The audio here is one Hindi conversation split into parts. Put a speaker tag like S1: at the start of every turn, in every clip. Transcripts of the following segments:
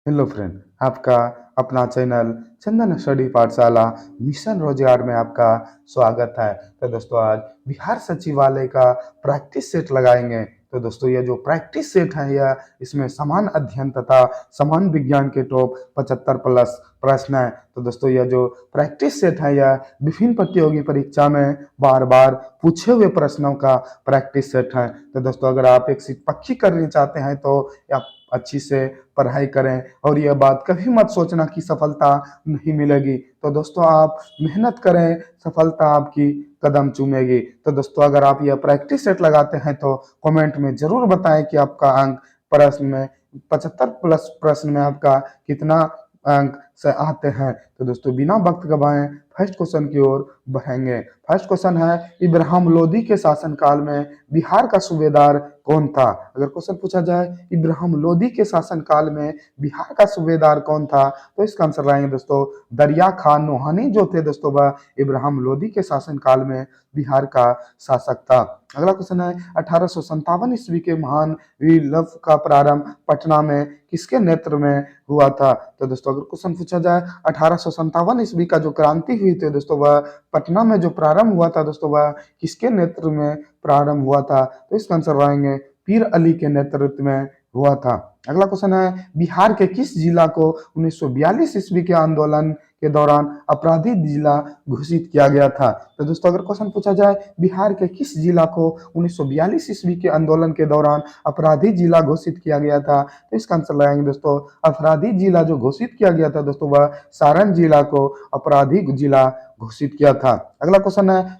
S1: हेलो फ्रेंड, आपका अपना चैनल चंदन स्टडी पाठशाला मिशन रोजगार में आपका स्वागत है। तो दोस्तों आज बिहार सचिवालय का प्रैक्टिस सेट लगाएंगे। तो दोस्तों ये जो प्रैक्टिस सेट है यह इसमें समान अध्ययन तथा समान विज्ञान के टॉप 75 प्लस प्रश्न है। तो दोस्तों यह जो प्रैक्टिस सेट है यह विभिन्न प्रतियोगी परीक्षा में बार बार पूछे हुए प्रश्नों का प्रैक्टिस सेट है। तो दोस्तों अगर आप एक सीट पक्की करनी चाहते हैं तो आप अच्छी से पढ़ाई करें और यह बात कभी मत सोचना कि सफलता नहीं मिलेगी। तो दोस्तों आप मेहनत करें, सफलता आपकी कदम चूमेगी। तो दोस्तों अगर आप यह प्रैक्टिस सेट लगाते हैं तो कमेंट में जरूर बताएं कि आपका अंक प्रश्न में 75 प्लस प्रश्न में आपका कितना अंक से आते हैं। तो दोस्तों बिना वक्त गवाएं फर्स्ट क्वेश्चन की ओर बढ़ेंगे। फर्स्ट क्वेश्चन है, इब्राहिम लोदी के शासनकाल में बिहार का सूबेदार कौन था? अगर क्वेश्चन पूछा जाए इब्राहिम लोदी के शासनकाल में बिहार का सूबेदार कौन था तो इसका आंसर लाएंगे दोस्तों दरिया खान नोहानी जो थे दोस्तों वह इब्राहिम लोदी के शासनकाल में बिहार का शासक था। अगला क्वेश्चन है, 1857 ईस्वी के महान विप्लव का प्रारंभ पटना में किसके नेतृत्व में हुआ था? तो दोस्तों अगर क्वेश्चन पूछा जाए 1857 ईस्वी का जो क्रांति हुई थी दोस्तों वह पटना में जो प्रारंभ हुआ था दोस्तों वह किसके नेतृत्व में प्रारंभ हुआ था? तो इसका आंसर लाएंगे पीर अली के नेतृत्व में हुआ था। अगला क्वेश्चन है, बिहार के किस जिला को 1942 ईस्वी के आंदोलन के दौरान अपराधी जिला घोषित किया गया था? तो दोस्तों अगर क्वेश्चन पूछा जाए बिहार के किस जिला को 1942 ईस्वी के आंदोलन के दौरान अपराधी जिला घोषित किया गया था तो इसका आंसर लगाएंगे दोस्तों अपराधी जिला जो घोषित किया गया था दोस्तों वह सारण जिला को अपराधी जिला घोषित किया था। अगला क्वेश्चन है,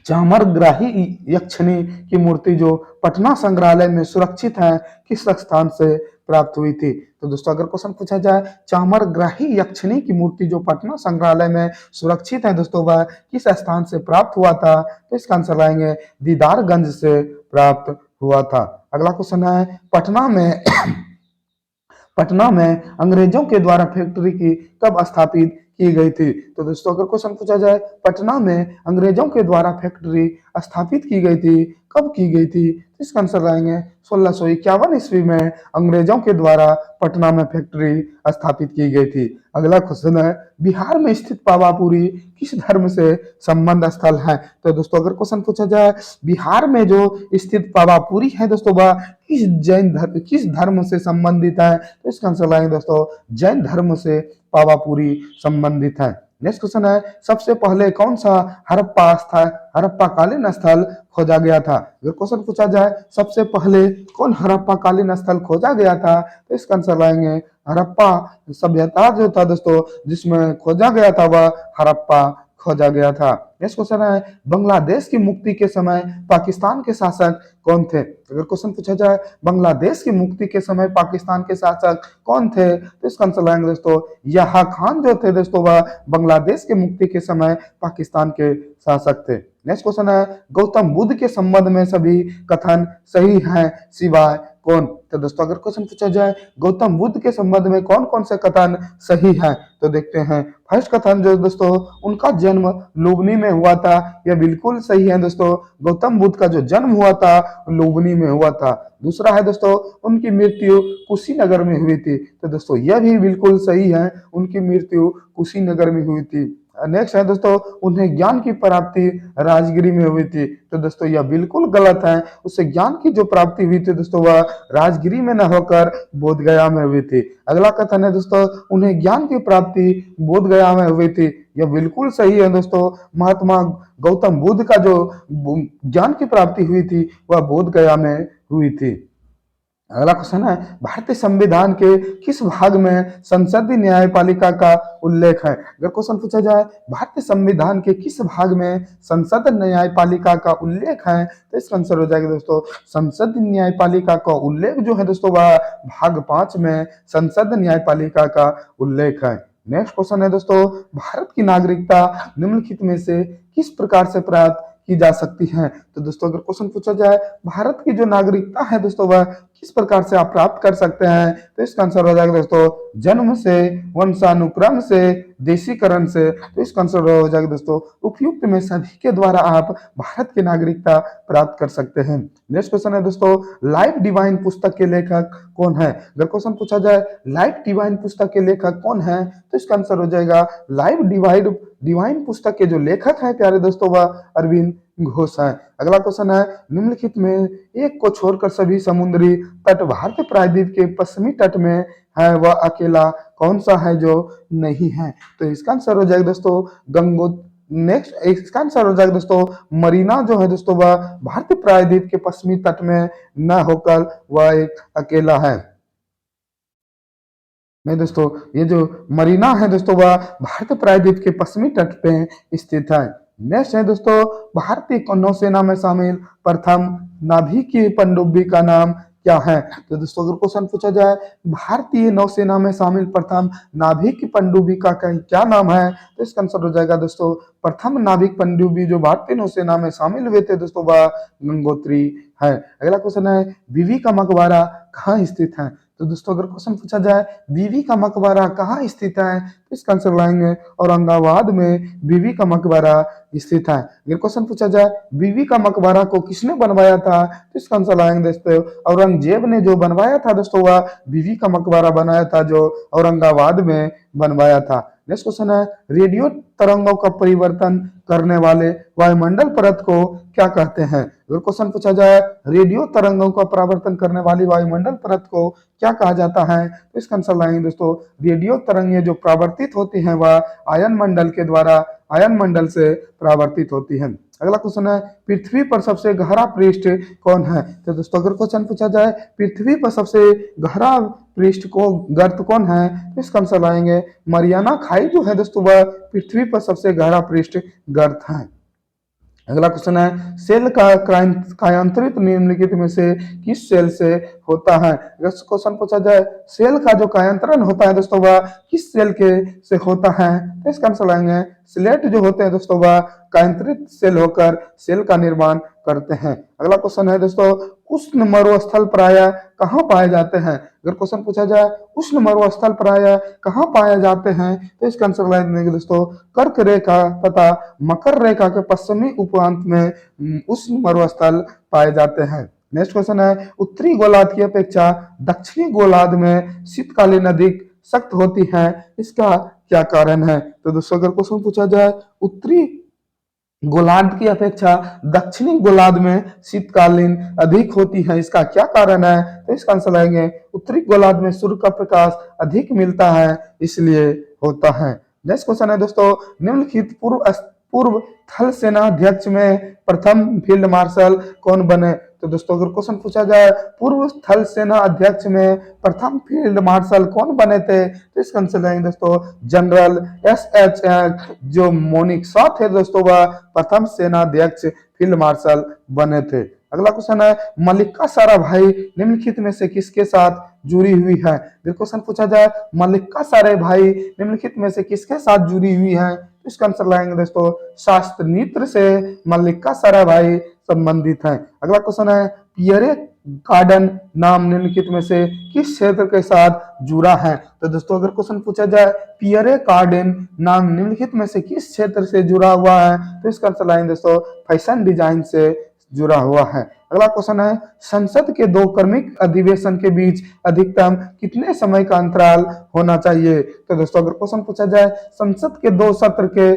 S1: चामरग्राही यक्षिणी की मूर्ति जो पटना संग्रहालय में सुरक्षित है किस स्थान से प्राप्त हुई थी? तो दोस्तों अगर क्वेश्चन पूछा जाए चामरग्राही यक्षिणी की मूर्ति जो पटना संग्रहालय में सुरक्षित है दोस्तों वह किस स्थान से प्राप्त हुआ था? तो इसका आंसर लाएंगे दीदारगंज से प्राप्त हुआ था। अगला क्वेश्चन है, पटना में अंग्रेजों के द्वारा फैक्ट्री की कब स्थापित की गई थी? तो दोस्तों अगर क्वेश्चन पूछा जाए पटना में अंग्रेजों के द्वारा फैक्ट्री स्थापित की गई थी कब की गई थी तो इसका आंसर लाएंगे 1651 ईस्वी में अंग्रेजों के द्वारा पटना में फैक्ट्री स्थापित की गई थी। अगला क्वेश्चन है, बिहार में स्थित पावापुरी किस धर्म से संबंध स्थल है? तो दोस्तों अगर क्वेश्चन पूछा जाए बिहार में जो स्थित पावापुरी है दोस्तों वह किस धर्म से संबंधित है तो इसका आंसर लाएंगे दोस्तों जैन धर्म से पावापुरी संबंधित है। नेक्स्ट क्वेश्चन है, सबसे पहले कौन सा हड़प्पाकालीन स्थल खोजा गया था? अगर क्वेश्चन पूछा जाए सबसे पहले कौन हड़प्पाकालीन स्थल खोजा गया था तो इसका आंसर लाएंगे हड़प्पा सभ्यता जो था दोस्तों जिसमें खोजा गया था वह हड़प्पा खोजा गया था। नेक्स्ट क्वेश्चन है, बांग्लादेश की मुक्ति के समय पाकिस्तान के शासक कौन थे? अगर क्वेश्चन पूछा जाए बांग्लादेश की मुक्ति के समय पाकिस्तान के शासक कौन थे तो इसका आंसर लाएंगे दोस्तों याहा खान जो थे दोस्तों वह बांग्लादेश की मुक्ति के समय पाकिस्तान के शासक थे। नेक्स्ट क्वेश्चन है, गौतम बुद्ध के संबंध में सभी कथन सही हैं सिवाय कौन? तो दोस्तों अगर क्वेश्चन पूछा जाए गौतम बुद्ध के संबंध में कौन कौन से कथन सही हैं तो देखते हैं। फर्स्ट कथन जो दोस्तों उनका जन्म लुबनी में हुआ था यह बिल्कुल सही है दोस्तों, गौतम बुद्ध का जो जन्म हुआ था लुबनी में हुआ था। दूसरा है दोस्तों उनकी मृत्यु कुशीनगर में हुई थी, तो दोस्तों यह भी बिल्कुल सही है, उनकी मृत्यु कुशीनगर में हुई थी। नेक्स्ट है दोस्तों उन्हें ज्ञान की प्राप्ति राजगिरी में हुई थी, तो दोस्तों यह बिल्कुल गलत है, उससे ज्ञान की जो प्राप्ति हुई थी दोस्तों वह राजगिरी में न होकर बोधगया में हुई थी। अगला कथन है दोस्तों उन्हें ज्ञान की प्राप्ति बोधगया में हुई थी, यह बिल्कुल सही है दोस्तों, महात्मा गौतम बुद्ध का जो ज्ञान की प्राप्ति हुई थी वह बोधगया में हुई थी। अगला क्वेश्चन है, भारतीय संविधान के किस भाग में संसदीय न्यायपालिका का उल्लेख है? अगर क्वेश्चन पूछा जाए भारतीय संविधान के किस भाग में संसदीय न्यायपालिका का उल्लेख है तो इसका आंसर हो जाएगा दोस्तों संसदीय न्यायपालिका का उल्लेख जो है दोस्तों वह भाग 5 में संसदीय न्यायपालिका का उल्लेख है। नेक्स्ट क्वेश्चन है दोस्तों, भारत की नागरिकता निम्नलिखित में से किस प्रकार से प्राप्त की जा सकती है? तो दोस्तों अगर क्वेश्चन पूछा जाए भारत की जो नागरिकता है दोस्तों वह किस प्रकार से आप प्राप्त कर सकते हैं तो इसका आंसर हो जाएगा दोस्तों जन्म से, वंशानुक्रम से, देशीकरण से, तो इसका आंसर हो जाएगा दोस्तों उपयुक्त में सभी के द्वारा आप भारत की नागरिकता प्राप्त कर सकते हैं। नेक्स्ट क्वेश्चन है दोस्तों लाइफ डिवाइन पुस्तक के लेखक कौन है? अगर क्वेश्चन पूछा जाए लाइफ डिवाइन पुस्तक के लेखक कौन है, तो इसका आंसर हो जाएगा लाइफ डिवाइन पुस्तक के जो लेखक हैं प्यारे दोस्तों वह अरविंद घोष है। अगला क्वेश्चन है निम्नलिखित में एक को छोड़कर सभी समुद्री तट भारतीय प्रायद्वीप के पश्चिमी तट में है, वह अकेला कौन सा है जो नहीं है? तो इसका आंसर हो जाएगा दोस्तों नेक्स्ट इसका आंसर हो जाएगा दोस्तों मरीना जो है दोस्तों वह भारतीय प्रायद्वीप के पश्चिमी तट में न होकर वह एक अकेला है। नहीं दोस्तों ये जो मरीना है दोस्तों वह भारतीय प्रायद्वीप के पश्चिमी तट पे स्थित है। नेक्स्ट है दोस्तों भारतीय नौसेना में शामिल प्रथम नाभिकीय पनडुब्बी का नाम क्या है? तो दोस्तों अगर क्वेश्चन पूछा जाए भारतीय नौसेना में शामिल प्रथम नाभिकीय पनडुब्बी का क्या नाम है, तो इसका आंसर हो जाएगा दोस्तों प्रथम नाविक पनडुब्बी जो भारतीय नौसेना में शामिल हुए थे दोस्तों वह गंगोत्री है। अगला क्वेश्चन है बीवी का मकबरा कहाँ स्थित है? तो दोस्तों अगर क्वेश्चन पूछा जाए बीवी का मकबरा कहाँ स्थित है, तो इसका आंसर लाएंगे औरंगाबाद में बीवी का मकबरा स्थित है। अगर क्वेश्चन पूछा जाए बीवी का मकबरा को किसने बनवाया था, तो इसका आंसर लाएंगे दोस्तों औरंगजेब ने जो बनवाया था दोस्तों वह बीवी का मकबरा बनाया था जो औरंगाबाद में बनवाया था। नेक्स्ट क्वेश्चन है रेडियो तरंगों का परिवर्तन करने वाले वायुमंडल परत को क्या कहते हैं? अगर क्वेश्चन पूछा जाए रेडियो तरंगों का परावर्तन करने वाली वायुमंडल परत को क्या कहा जाता है, तो इसका आंसर लाएंगे दोस्तों रेडियो तरंगें जो परावर्तित होती हैं वह आयन मंडल से परावर्तित होती हैं। अगला क्वेश्चन है पृथ्वी पर सबसे गहरा पृष्ठ कौन है? तो दोस्तों अगर क्वेश्चन पूछा जाए पृथ्वी पर सबसे गहरा पृष्ठ को गर्त कौन है, तो इसका आंसर लाएंगे मरियाना खाई जो है दोस्तों वह पृथ्वी पर सबसे गहरा पृष्ठ गर्त है। अगला क्वेश्चन है सेल का कायांतरित निम्नलिखित में से किस सेल से होता है? अगर क्वेश्चन पूछा जाए सेल का जो कायांतरण होता है दोस्तों वह किस सेल के से होता है, तो इसका आंसर लाएंगे स्लेट जो होते हैं दोस्तों वह कायांतरित सेल होकर सेल का निर्माण करते हैं। अगला क्वेश्चन है दोस्तों उष्ण मरुस्थल प्रायः कहाँ पाए जाते हैं? अगर क्वेश्चन पूछा जाए उष्ण मरुस्थल प्रायः कहाँ पाए जाते हैं, तो इसका आंसर लाएंगे दोस्तों कर्क रेखा तथा मकर रेखा के पश्चिमी उपांत में उष्ण मरुस्थल पाए जाते हैं। नेक्स्ट क्वेश्चन है उत्तरी गोलार्ध की अपेक्षा दक्षिणी गोलार्ध में शीतकालीन अधिक सख्त होती है, इसका क्या कारण है? तो दोस्तों अगर क्वेश्चन पूछा जाए उत्तरी गोलार्ध की अपेक्षा दक्षिणी गोलार्ध में शीतकालीन अधिक होती है, इसका क्या कारण है? तो इसका आंसर लाएंगे उत्तरी गोलार्ध में सूर्य का प्रकाश अधिक मिलता है इसलिए होता है। नेक्स्ट क्वेश्चन है दोस्तों निम्नलिखित पूर्व थल सेना अध्यक्ष में प्रथम फील्ड मार्शल कौन बने? तो दोस्तों अगर क्वेश्चन पूछा जाए पूर्व थल सेना अध्यक्ष में प्रथम फील्ड मार्शल कौन बने थे, तो इसका आंसर लाएंगे दोस्तों जनरल एस जो मोनिक शॉ थे दोस्तों वह प्रथम सेना अध्यक्ष फील्ड मार्शल बने थे। अगला क्वेश्चन है मल्लिका साराभाई निम्नलिखित में से किसके साथ जुड़ी हुई है? अगर क्वेश्चन पूछा जाए मल्लिका साराभाई निम्नलिखित में से किसके साथ जुड़ी हुई है, तो इसका आंसर लाएंगे दोस्तों शास्त्र नृत्य से मल्लिका साराभाई संबंधित है। अगला क्वेश्चन है पियरे गार्डन नाम निम्नलिखित में से किस क्षेत्र के साथ जुड़ा है? तो दोस्तों अगर क्वेश्चन पूछा जाए पियरे गार्डन नाम निम्नलिखित में से किस क्षेत्र से जुड़ा हुआ है, तो इसका आंसर लाएंगे दोस्तों फैशन डिजाइन से जुड़ा हुआ है। अगला क्वेश्चन है संसद के दो क्रमिक अधिवेशन के बीच अधिकतम कितने समय का अंतराल होना चाहिए? तो दोस्तों अगर क्वेश्चन पूछा जाए संसद के दो सत्र के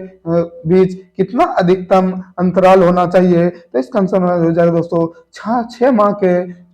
S1: बीच कितना अधिकतम अंतराल होना चाहिए, तो इसका आंसर हो जाएगा दोस्तों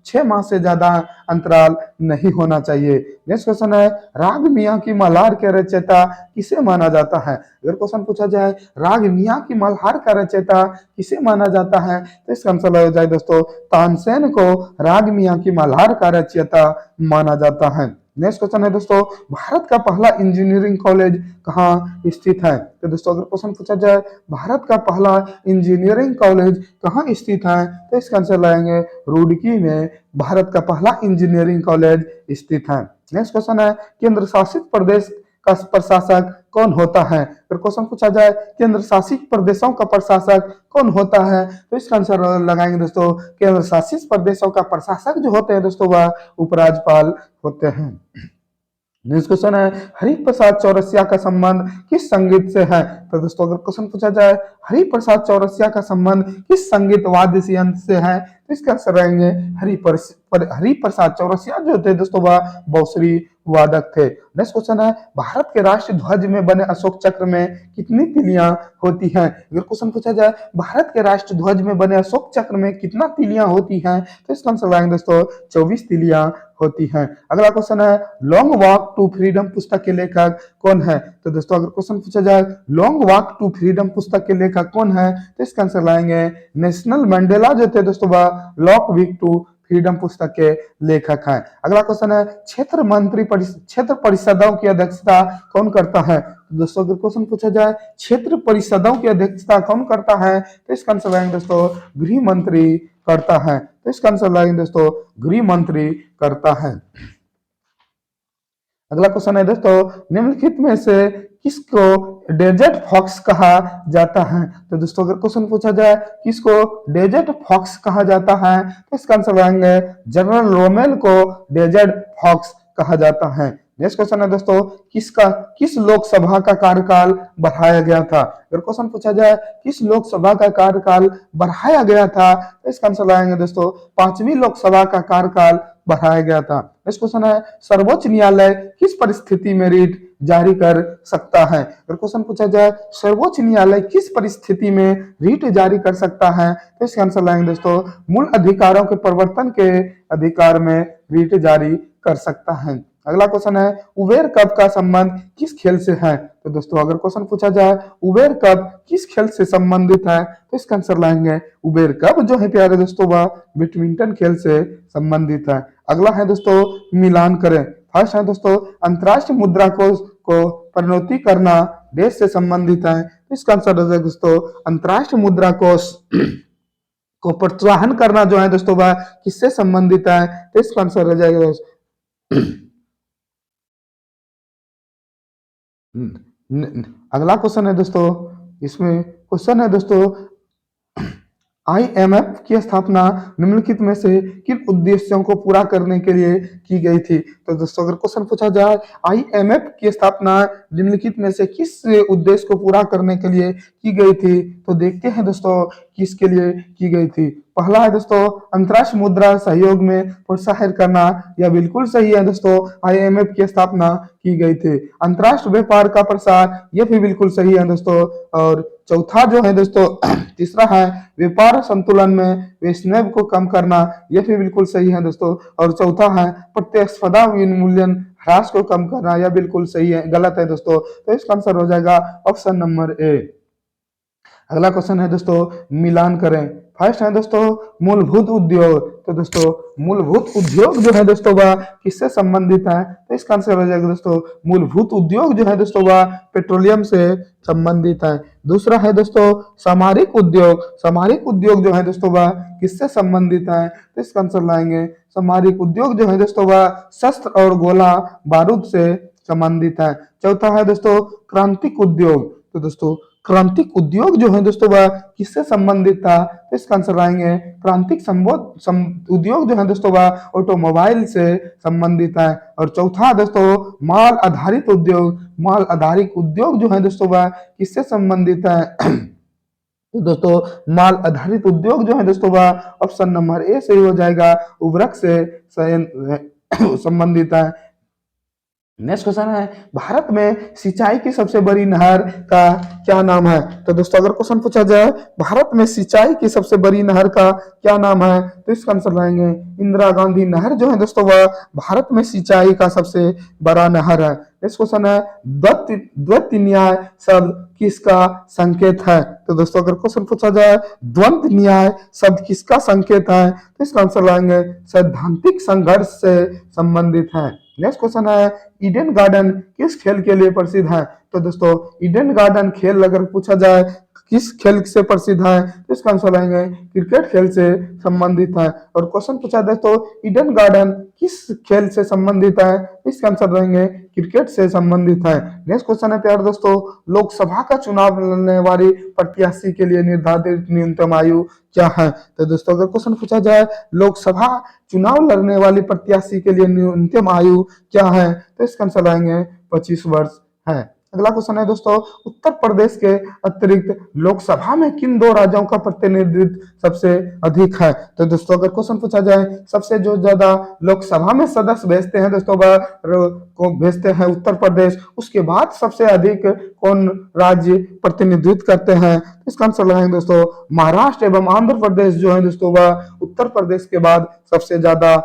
S1: 6 माह से ज्यादा अंतराल नहीं होना चाहिए। नेक्स्ट क्वेश्चन है राग मियाँ की मल्हार के रचयिता किसे माना जाता है? अगर क्वेश्चन पूछा जाए राग मियाँ की मल्हार का रचयिता किसे माना जाता है, तो इसका आंसर हो जाए दोस्तों तानसेन को राग मियाँ की मल्हार का रचयिता माना जाता है। नेक्स्ट क्वेश्चन है दोस्तों भारत का पहला इंजीनियरिंग कॉलेज कहाँ स्थित है? तो दोस्तों अगर क्वेश्चन पूछा जाए भारत का पहला इंजीनियरिंग कॉलेज कहाँ स्थित है, तो इसका आंसर लाएंगे रुड़की में भारत का पहला इंजीनियरिंग कॉलेज स्थित है। नेक्स्ट क्वेश्चन है केंद्र शासित प्रदेश का प्रशासक कौन होता है? अगर क्वेश्चन पूछा जाए केंद्र शासित प्रदेशों का प्रशासक कौन होता है, तो इसका आंसर लगाएंगे दोस्तों केंद्र शासित प्रदेशों का प्रशासक जो होते हैं दोस्तों वह उपराज्यपाल होते हैं। नेक्स्ट क्वेश्चन है, हरिप्रसाद चौरसिया का संबंध किस संगीत से है? तो दोस्तों अगर क्वेश्चन पूछा जाए हरिप्रसाद चौरसिया का संबंध किस संगीत वाद्य यंत्र से है, तो इसका आंसर रहेंगे हरिप्रसाद चौरसिया जो थे दोस्तों वह बांसुरी वादक थे। नेक्स्ट क्वेश्चन है, भारत के राष्ट्रीय ध्वज में बने अशोक चक्र में कितनी तीलियां होती हैं? अगर क्वेश्चन पूछा जाए भारत के राष्ट्रीय ध्वज में बने अशोक चक्र में कितना तीलियां होती हैं, तो इसका आंसर रहेंगे दोस्तों 24 तीलियां होती हैं। अगला क्वेश्चन है, लॉन्ग वॉक टू फ्रीडम पुस्तक के लेखक कौन है? तो दोस्तों अगर क्वेश्चन पूछा जाए लॉन्ग वॉक टू फ्रीडम पुस्तक के लेखक कौन है, तो इसका आंसर लाएंगे नेशनल मंडेला जो थे दोस्तों वह लॉक वीक टू फ्रीडम पुस्तक के लेखक हैं। अगला क्वेश्चन है, क्षेत्र परिषदों की अध्यक्षता कौन करता है? तो दोस्तों अगर क्वेश्चन पूछा जाए क्षेत्र परिषदों की अध्यक्षता कौन करता है, तो इसका आंसर लाएंगे दोस्तों गृह मंत्री करता है। तो इसका आंसर लाएंगे दोस्तों गृह मंत्री करता है। अगला क्वेश्चन है दोस्तों, निम्नलिखित में से किसको डेजर्ट फॉक्स कहा जाता है? तो दोस्तों अगर क्वेश्चन पूछा जाए किसको डेजर्ट फॉक्स कहा जाता है, तो इसका आंसर आएंगे जनरल रोमेल को डेजर्ट फॉक्स कहा जाता है। नेक्स्ट क्वेश्चन है दोस्तों, किस लोकसभा का कार्यकाल बढ़ाया गया था? अगर क्वेश्चन पूछा जाए किस लोकसभा का कार्यकाल बढ़ाया गया था, तो इसका आंसर आएंगे दोस्तों 5वीं लोकसभा का कार्यकाल बढ़ाया गया था। नेक्स्ट क्वेश्चन है, सर्वोच्च न्यायालय किस परिस्थिति में रीट जारी कर सकता है? अगर क्वेश्चन पूछा जाए सर्वोच्च न्यायालय किस परिस्थिति में रीट जारी कर सकता है, तो इसका आंसर लाएंगे दोस्तों मूल अधिकारों के परिवर्तन के अधिकार में रीट जारी कर सकता है। अगला क्वेश्चन है, उबेर कप का संबंध किस खेल से है? तो दोस्तों अगर क्वेश्चन पूछा जाए उबेर कप किस खेल से संबंधित है, तो इसका आंसर लाएंगे उबेर कप जो है प्यारे दोस्तों वह बैडमिंटन खेल से संबंधित है। अगला है दोस्तों मिलान करें। फर्स्ट है दोस्तों अंतरराष्ट्रीय मुद्रा कोष को प्रणोती करना देश से संबंधित है, तो इसका आंसर है दोस्तों अंतरराष्ट्रीय मुद्रा कोष को प्रोत्साहन करना जो है दोस्तों वह किससे संबंधित है, तो इसका आंसर हो जाएगा दोस्तों अगला क्वेश्चन है दोस्तों, इसमें क्वेश्चन है दोस्तों आईएमएफ की स्थापना निम्नलिखित में से किन उद्देश्यों को पूरा करने के लिए की गई थी? तो दोस्तों अगर क्वेश्चन पूछा जाए आईएमएफ की स्थापना निम्नलिखित में से किस उद्देश्य को पूरा करने के लिए की गई थी, तो देखते हैं दोस्तों किसके लिए की गई थी। पहला है दोस्तों अंतरराष्ट्रीय मुद्रा सहयोग में प्रोत्साहित करना, यह बिल्कुल सही है दोस्तों आईएमएफ की स्थापना की गई थी। अंतरराष्ट्रीय व्यापार का प्रसार, यह भी बिल्कुल सही है दोस्तों। और चौथा जो है दोस्तों तीसरा है व्यापार संतुलन में वैश्विक को कम करना, यह भी बिल्कुल सही है दोस्तों। और चौथा है प्रतिस्पर्धा विनिमूल्यन ह्रास को कम करना, यह बिल्कुल सही है गलत है दोस्तों। तो इसका आंसर हो जाएगा ऑप्शन नंबर ए। अगला क्वेश्चन है दोस्तों मिलान करें। फर्स्ट है दोस्तों मूलभूत उद्योग। तो दोस्तों मूलभूत उद्योग जो है दोस्तों वह किससे संबंधित है, तो इसका आंसर हो जाएगा दोस्तों मूलभूत उद्योग जो है दोस्तों वह पेट्रोलियम से संबंधित है। दूसरा है दोस्तों सामरिक उद्योग। सामरिक उद्योग जो है दोस्तों वह किससे संबंधित है, तो इसका आंसर लाएंगे सामरिक उद्योग जो है दोस्तों वह शस्त्र और गोला बारूद से संबंधित है। चौथा है दोस्तों क्रांतिक उद्योग। तो दोस्तों क्रांतिक उद्योग जो है दोस्तों वह किससे संबंधित था, तो इसका आंसर आएंगे क्रांतिक उद्योग जो है दोस्तों वह ऑटोमोबाइल से संबंधित है। और चौथा दोस्तों माल आधारित उद्योग। माल आधारित उद्योग जो है दोस्तों वह किससे संबंधित है तो दोस्तों माल आधारित उद्योग जो है दोस्तों वह ऑप्शन नंबर ए सही हो जाएगा, उर्वरक से संबंधित है। नेक्स्ट क्वेश्चन है भारत में सिंचाई की सबसे बड़ी नहर का क्या नाम है? तो दोस्तों अगर क्वेश्चन पूछा जाए भारत में सिंचाई की सबसे बड़ी नहर का क्या नाम है, तो इसका आंसर लाएंगे इंदिरा गांधी नहर जो है दोस्तों वह भारत में सिंचाई का सबसे बड़ा नहर है। नेक्स्ट क्वेश्चन है द्वैत न्याय शब्द किसका संकेत है? तो दोस्तों अगर क्वेश्चन पूछा जाए द्वंद्व न्याय शब्द किसका संकेत है, तो इसका आंसर लाएंगे सैद्धांतिक संघर्ष से संबंधित है। नेक्स्ट क्वेश्चन है ईडन गार्डन किस खेल के लिए प्रसिद्ध है? तो दोस्तों ईडन गार्डन खेल अगर पूछा जाए किस खेल से प्रसिद्ध है? तो इसका आंसर रहेंगे क्रिकेट खेल से संबंधित है। और क्वेश्चन पूछा जाए तो ईडन गार्डन किस खेल से संबंधित है? इसका आंसर रहेंगे क्रिकेट से संबंधित है। नेक्स्ट क्वेश्चन है प्यारे दोस्तों, लोकसभा का चुनाव लड़ने वाली प्रत्याशी के लिए निर्धारित न्यूनतम आयु क्या है? तो दोस्तों अगर क्वेश्चन पूछा जाए लोकसभा चुनाव लड़ने वाली प्रत्याशी के लिए न्यूनतम आयु क्या है? तो इसका आंसर आएंगे 25 वर्ष है। अगला क्वेश्चन है दोस्तों, उत्तर प्रदेश के अतिरिक्त लोकसभा में किन दो राज्यों का प्रतिनिधित्व सबसे अधिक है? तो दोस्तों अगर क्वेश्चन पूछा जाए सबसे जो ज्यादा लोकसभा में सदस्य भेजते हैं दोस्तों को भेजते हैं उत्तर प्रदेश, उसके बाद सबसे अधिक कौन राज्य प्रतिनिधित्व करते हैं? इसका आंसर लगाएंगे दोस्तों महाराष्ट्र एवं आंध्र प्रदेश जो है दोस्तों वह उत्तर प्रदेश के बाद सबसे ज्यादा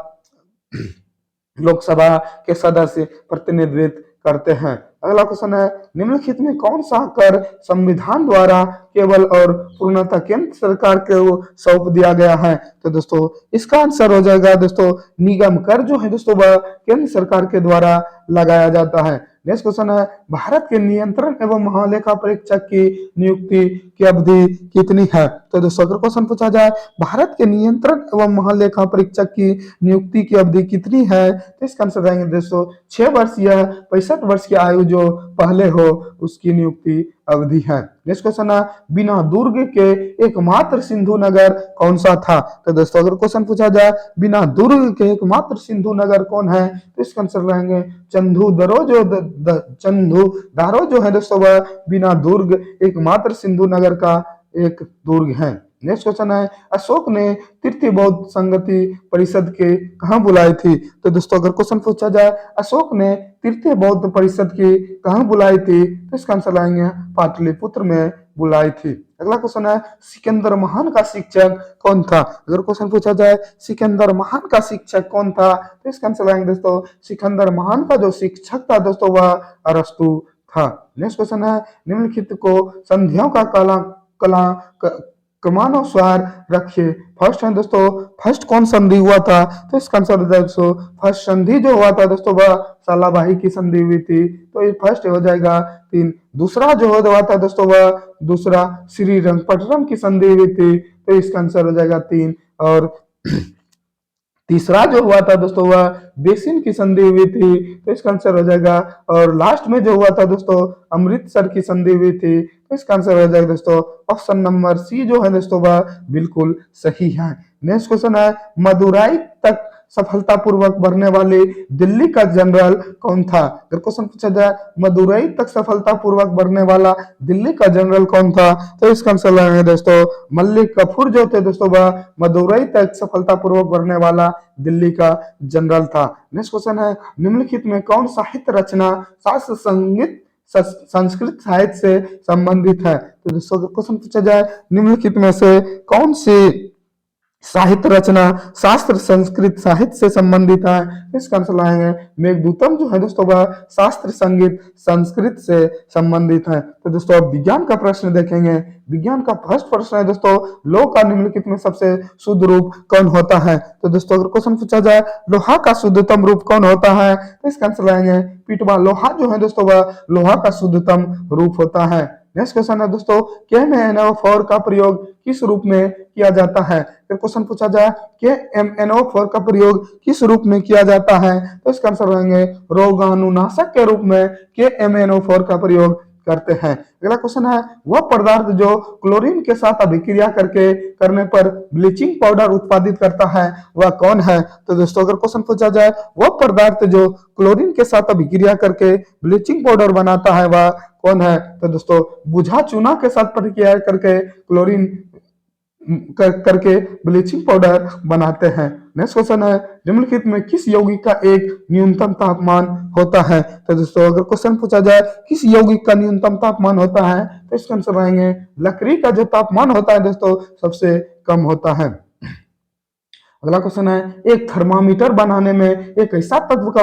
S1: लोकसभा के सदस्य प्रतिनिधित्व करते हैं। अगला क्वेश्चन है, निम्नलिखित में कौन सा कर संविधान द्वारा केवल और पूर्णतः केंद्र सरकार को सौंप दिया गया है? तो दोस्तों इसका आंसर हो जाएगा दोस्तों निगम कर जो है दोस्तों वह केंद्र सरकार के द्वारा लगाया जाता है। नेक्स्ट क्वेश्चन है, भारत के नियंत्रण एवं महालेखा परीक्षक की नियुक्ति की अवधि कितनी है? तो दोस्तों अगर क्वेश्चन पूछा जाए भारत के नियंत्रण एवं महालेखा परीक्षक की नियुक्ति की अवधि कितनी है? तो इसका आंसर रहेंगे दोस्तों 6 वर्ष या 65 वर्ष की आयु जो पहले हो उसकी नियुक्ति अवधि है। नेक्स्ट क्वेश्चन है, बिना दुर्ग के एकमात्र सिंधु नगर कौन सा था? तो दोस्तों अगर क्वेश्चन पूछा जाए बिना दुर्ग के एकमात्र सिंधु नगर कौन है? तो इसका आंसर रहेंगे चंदू दारो जो है दोस्तों वह बिना दुर्ग एकमात्र सिंधु नगर का एक दुर्ग है। नेक्स्ट क्वेश्चन है, अशोक ने तृतीय बौद्ध संगति परिषद के कहाँ बुलाई थी? तो दोस्तों अगर क्वेश्चन पूछा जाए अशोक ने तृतीय बौद्ध परिषद की कहाँ बुलाई थी? तो इसका आंसर लाएंगे पाटलिपुत्र में बुलाई थी। अगला क्वेश्चन है, सिकंदर महान का शिक्षक कौन था? अगर क्वेश्चन पूछा जाए सिकंदर महान का शिक्षक कौन था? तो इसका आंसर लाएंगे दोस्तों सिकंदर महान का जो शिक्षक था दोस्तों वह अरस्तु था। नेक्स्ट क्वेश्चन है, निम्नलिखित को संधियों का क्रमानुसार रखिए। फर्स्ट है दोस्तों फर्स्ट कौन संधि हुआ था? तो इसका आंसर दोस्तों फर्स्ट संधि जो हुआ था दोस्तों वह सालाबाही की संधि हुई थी, तो ये फर्स्ट हो जाएगा 3। दूसरा जो हुआ था दोस्तों वह दूसरा श्रीरंगपट्टनम की संधि हुई थी, तो इसका आंसर हो जाएगा 3। और तीसरा जो हुआ था दोस्तों वह बेसिन की संधि हुई थी, तो इसका आंसर हो जाएगा। और लास्ट में जो हुआ था दोस्तों अमृतसर की संधि हुई थी, तो इसका आंसर हो जाएगा दोस्तों ऑप्शन नंबर सी जो है दोस्तों वह बिल्कुल सही है। नेक्स्ट क्वेश्चन है, मदुराई तक सफलतापूर्वक बढ़ने वाली दिल्ली का जनरल कौन था? अगर क्वेश्चन पूछा जाए मदुरई तक सफलतापूर्वक बढ़ने वाला दिल्ली का जनरल कौन था? तो इसका आंसर है दोस्तों मलिक कफूर जो थे दोस्तों वह मदुरई तक सफलतापूर्वक बढ़ने वाला दिल्ली का जनरल था। नेक्स्ट क्वेश्चन है, निम्नलिखित में कौन साहित्य रचना शास्त्र संगीत संस्कृत साहित्य से संबंधित है? तो दोस्तों क्वेश्चन पूछा जाए निम्नलिखित में से कौन सी साहित्य रचना शास्त्र संस्कृत साहित्य से संबंधित है? इसका आंसर लाएंगे मेघदूतम जो है दोस्तों वह शास्त्र संगीत संस्कृत से संबंधित है। तो दोस्तों अब विज्ञान का प्रश्न देखेंगे। विज्ञान का फर्स्ट प्रश्न है दोस्तों लोह का निम्नलिखित में सबसे शुद्ध रूप कौन होता है? तो दोस्तों अगर क्वेश्चन पूछा जाए लोहा का शुद्धतम रूप कौन होता है? तो इसका आंसर लाएंगे पीटवा लोहा जो है दोस्तों वह लोहा का शुद्धतम रूप होता है। नेक्स्ट क्वेश्चन है दोस्तों KMnO4 का प्रयोग किस रूप में किया जाता है? फिर क्वेश्चन पूछा जाए KMnO4 का प्रयोग किस रूप में किया जाता है? तो इसका आंसर रहेंगे रोगाणुनाशक के रूप में KMnO4 का प्रयोग करते हैं। अगला क्वेश्चन है वह पदार्थ जो क्लोरीन के साथ अभिक्रिया करने पर ब्लीचिंग पाउडर उत्पादित करता है वह कौन है? तो दोस्तों अगर क्वेश्चन पूछा जाए वह पदार्थ जो क्लोरीन के साथ अभिक्रिया करके ब्लीचिंग पाउडर बनाता है वह कौन है? तो दोस्तों बुझा चूना के साथ प्रतिक्रिया करके क्लोरीन करके ब्लीचिंग पाउडर बनाते हैं। नेक्स्ट क्वेश्चन है निम्नलिखित में किस यौगिक का एक न्यूनतम तापमान होता है? तो दोस्तों अगर क्वेश्चन पूछा जाए किस यौगिक का न्यूनतम तापमान होता है? तो इसका आंसर रहेंगे लकड़ी का जो तापमान होता है दोस्तों सबसे कम होता है। अगला क्वेश्चन है एक थर्मामीटर बनाने में एक ऐसा तत्व का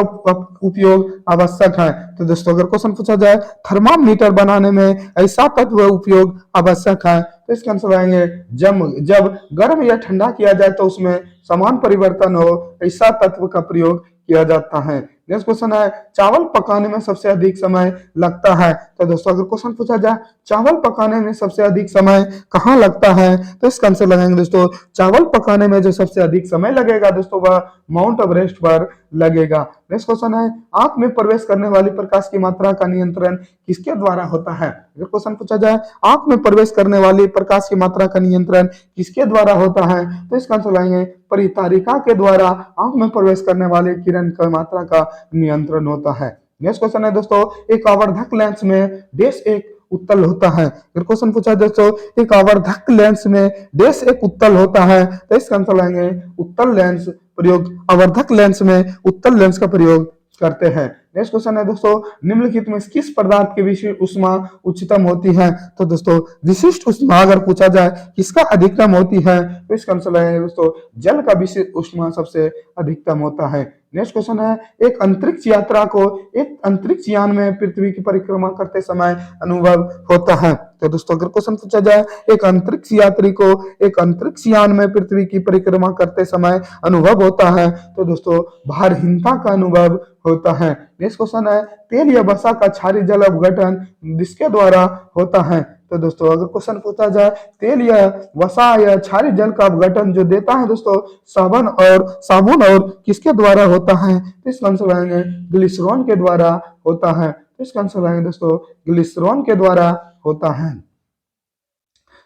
S1: उपयोग आवश्यक है। तो दोस्तों अगर क्वेश्चन पूछा जाए थर्मामीटर बनाने में ऐसा तत्व उपयोग आवश्यक है, तो इसका आंसर आएंगे जब गर्म या ठंडा किया जाए तो उसमें समान परिवर्तन हो ऐसा तत्व का प्रयोग किया जाता है। नेक्स्ट क्वेश्चन है चावल पकाने में सबसे अधिक समय लगता है। तो दोस्तों अगर क्वेश्चन पूछा जाए चावल पकाने में सबसे अधिक समय कहाँ लगता है, तो इसका आंसर लगाएंगे दोस्तों चावल पकाने में जो सबसे अधिक समय लगेगा दोस्तों वह माउंट एवरेस्ट पर लगेगा। नेक्स्ट क्वेश्चन है आंख में प्रवेश करने वाली प्रकाश की मात्रा का नियंत्रण किसके द्वारा होता है। अगर क्वेश्चन पूछा जाए आंख में प्रवेश करने वाली प्रकाश की मात्रा का नियंत्रण किसके द्वारा होता है, तो इसका आंसर लाएंगे परितारिका के द्वारा आंख में प्रवेश करने वाली किरण की मात्रा का नियंत्रण होता है। नेक्स्ट क्वेश्चन है दोस्तों एक आवर्धक लेंस में डैश एक उत्तल होता है। अगर क्वेश्चन पूछा दोस्तों एक आवर्धक लेंस में डैश एक उत्तल होता है, तो इसका आंसर लाएंगे उत्तल लेंस प्रयोग आवर्धक लेंस में उत्तल लेंस का प्रयोग करते हैं। नेक्स्ट क्वेश्चन है दोस्तों निम्नलिखित में किस पदार्थ की विशिष्ट ऊष्मा उच्चतम होती है। तो दोस्तों विशिष्ट ऊष्मा अगर पूछा जाए किसका अधिकतम होती है, तो इसका आंसर है दोस्तों जल का विशिष्ट ऊष्मा सबसे अधिकतम होता है। नेक्स्ट क्वेश्चन है एक अंतरिक्ष यात्रा को एक अंतरिक्ष यान में पृथ्वी की परिक्रमा करते समय अनुभव होता है। तो दोस्तों अगर क्वेश्चन पूछा जाए एक अंतरिक्ष यात्री को एक अंतरिक्ष यान में पृथ्वी की परिक्रमा करते समय अनुभव होता है, तो दोस्तों भारहीनता का अनुभव होता है। नेक्स्ट क्वेश्चन है तेल या वसा का क्षारीय जल अपघटन किसके द्वारा होता है। तो दोस्तों अगर क्वेश्चन पूछा जाए तेल या वसा या क्षारीय जल का अपघटन जो देता है दोस्तों साबुन और किसके द्वारा होता है, तो इसका आंसर आएंगे ग्लिसरॉन के द्वारा होता है। तो इसका आंसर आएंगे दोस्तों ग्लिसरॉन के द्वारा होता है।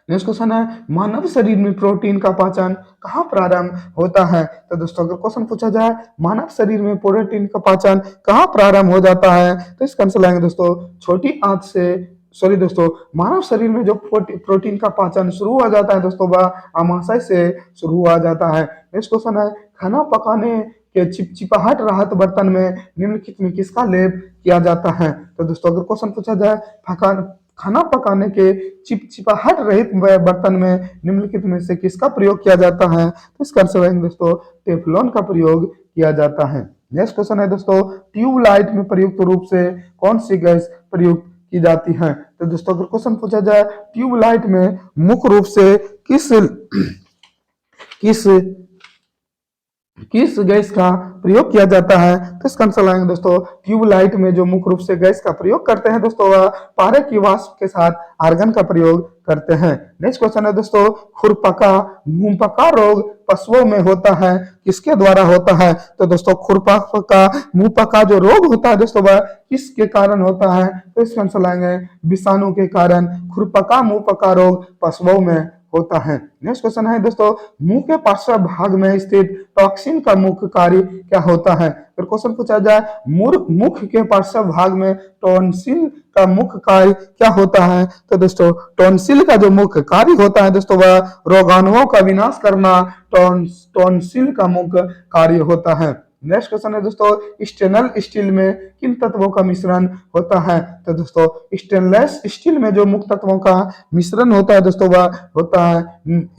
S1: नेक्स्ट क्वेश्चन है मानव शरीर में प्रोटीन का पाचन कहाँ प्रारंभ होता है। तो दोस्तों अगर क्वेश्चन पूछा जाए मानव शरीर में प्रोटीन का पाचन कहाँ प्रारंभ हो जाता है, तो इसका आंसर लाएंगे दोस्तों छोटी आंत से दोस्तों मानव शरीर में जो प्रोटीन का पाचन शुरू हो जाता है दोस्तों वह आमाशय से शुरू हो जाता है। नेक्स्ट क्वेश्चन है खाना पकाने के चिपचिपाहट राहत बर्तन में निम्नलिखित में किसका लेप किया जाता है। तो दोस्तों अगर क्वेश्चन पूछा जाए खाना पकाने के चिपचिपाहट रहित बर्तन में निम्नलिखित में से किसका प्रयोग किया जाता है, तो इसका आंसर है दोस्तों टेफ्लॉन का प्रयोग किया जाता है। नेक्स्ट क्वेश्चन है दोस्तों ट्यूबलाइट में प्रयुक्त रूप से कौन सी गैस प्रयुक्त की जाती है। तो दोस्तों अगर क्वेश्चन पूछा जाए ट्यूबलाइट में मुख्य रूप से किस गैस का प्रयोग किया जाता है, तो इसका आंसर लाएंगे दोस्तों ट्यूबलाइट में जो मुख्य रूप से गैस का प्रयोग करते हैं दोस्तों वह पारे की वाष्प के साथ आर्गन का प्रयोग करते हैं। नेक्स्ट क्वेश्चन है दोस्तों खुरपका मुंहपका रोग पशुओं में होता है किसके द्वारा होता है। तो दोस्तों खुरपका मुंहपका जो रोग होता है दोस्तों वह किसके कारण होता है, तो इसका आंसर लाएंगे विषाणु के कारण खुरपका मुंहपका रोग पशुओं में होता है। नेक्स्ट क्वेश्चन है दोस्तों मुंह के पार्श्व भाग में स्थित टॉक्सिन का मुख्य कार्य क्या होता है। फिर क्वेश्चन पूछा जाए मुख के पार्श्व भाग में टॉन्सिल का मुख्य कार्य क्या होता है। तो दोस्तों टॉन्सिल का जो मुख्य कार्य होता है दोस्तों वह रोगाणुओं का विनाश करना टॉन्सिल का मुख्य कार्य होता है। नेक्स्ट क्वेश्चन है दोस्तों स्टेनल स्टील में किन तत्वों का मिश्रण होता है। तो दोस्तों स्टेनलेस स्टील में जो मुख्य तत्वों का मिश्रण होता है दोस्तों वह होता है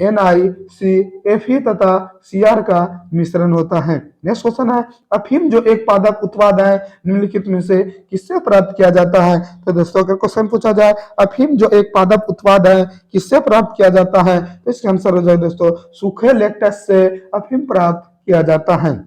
S1: NiCFe तथा Cr का मिश्रण होता है। नेक्स्ट क्वेश्चन है अफीम जो एक पादप उत्पाद है निम्नलिखित में से किससे प्राप्त किया जाता है। तो दोस्तों अगर क्वेश्चन पूछा जाए अफीम जो एक पादप उत्पाद है किससे प्राप्त किया जाता है, तो इसका आंसर हो जाए दोस्तों सूखे लेक्टस से अफीम प्राप्त किया जाता है।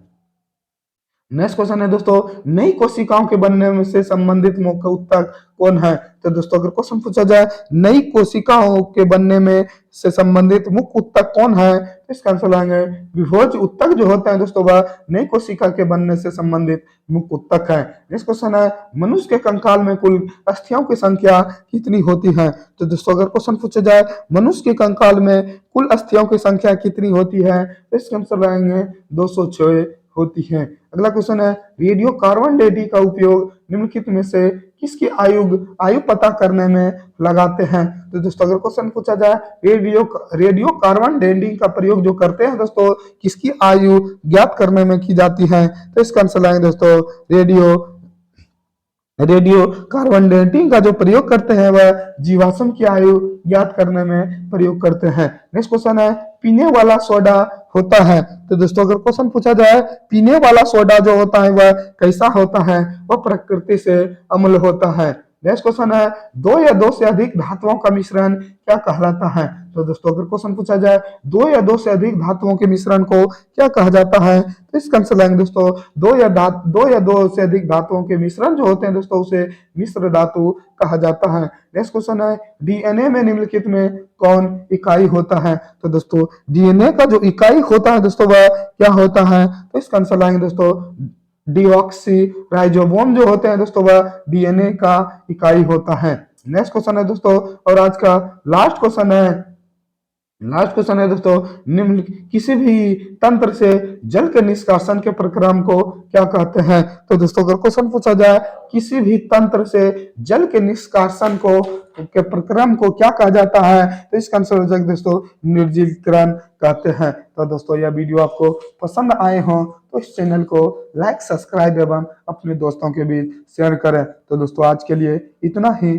S1: नेक्स्ट क्वेश्चन है दोस्तों नई कोशिकाओं के बनने में से संबंधित मुख्य ऊतक कौन है। तो दोस्तों अगर क्वेश्चन पूछा जाए नई कोशिकाओं के बनने में से संबंधित मुख्य ऊतक कौन है, तो इसका आंसर लाएंगे विभोज ऊतक जो होता है दोस्तों वह नई कोशिका के बनने से संबंधित मुख्य ऊतक है। नेक्स्ट क्वेश्चन है मनुष्य के कंकाल में कुल अस्थियों की संख्या कितनी होती है। तो दोस्तों अगर क्वेश्चन पूछा जाए मनुष्य के कंकाल में कुल अस्थियों की संख्या कितनी होती है, तो इसका आंसर लाएंगे 206 होती है। अगला क्वेश्चन है रेडियो कार्बन डेटिंग का उपयोग निम्नलिखित में से किसकी आयु पता करने में लगाते हैं। तो दोस्तों अगर क्वेश्चन पूछा जाए रेडियो कार्बन डेटिंग का प्रयोग जो करते हैं दोस्तों किसकी आयु ज्ञात करने में की जाती है, तो इसका आंसर लाएंगे दोस्तों रेडियो कार्बन डेटिंग का जो प्रयोग करते हैं वह जीवाश्म की आयु ज्ञात करने में प्रयोग करते हैं। नेक्स्ट क्वेश्चन है पीने वाला सोडा होता है। तो दोस्तों अगर क्वेश्चन पूछा जाए पीने वाला सोडा जो होता है वह कैसा होता है, वह प्रकृति से अम्ल होता है। नेक्स्ट क्वेश्चन है, दो या दो से अधिक धातुओं का मिश्रण क्या कहलाता है? तो दोस्तों अगर क्वेश्चन पूछा जाए दो या दो से अधिक धातुओं के मिश्रण को क्या कहा जाता है, तो इसका आंसर लाएंगे दोस्तों, दो या दो से अधिक धातुओं के मिश्रण जो होते हैं दोस्तों उसे मिश्र धातु कहा जाता है। नेक्स्ट क्वेश्चन है, डीएनए में निम्नलिखित में कौन इकाई होता है? तो दोस्तों डीएनए का जो इकाई होता है दोस्तों वह क्या होता है? तो इसका आंसर लाएंगे दोस्तों, डीऑक्सी राइबोसोम जो होते हैं दोस्तों वह डीएनए का इकाई होता है। नेक्स्ट क्वेश्चन है दोस्तों, और आज का लास्ट क्वेश्चन है दोस्तों, निम्न किसी भी तंत्र से जल के निष्कासन के प्रक्रम को क्या कहते हैं? तो दोस्तों अगर क्वेश्चन पूछा जाए किसी भी तंत्र से जल के निष्कासन को के प्रक्रम को क्या कहा जाता है, तो इसका आंसर हो जाएगा दोस्तों, निर्जलीकरण कहते हैं। तो दोस्तों यह वीडियो आपको पसंद आए हो तो इस चैनल को लाइक, सब्सक्राइब एवं अपने दोस्तों के बीच शेयर करें। तो दोस्तों आज के लिए इतना ही।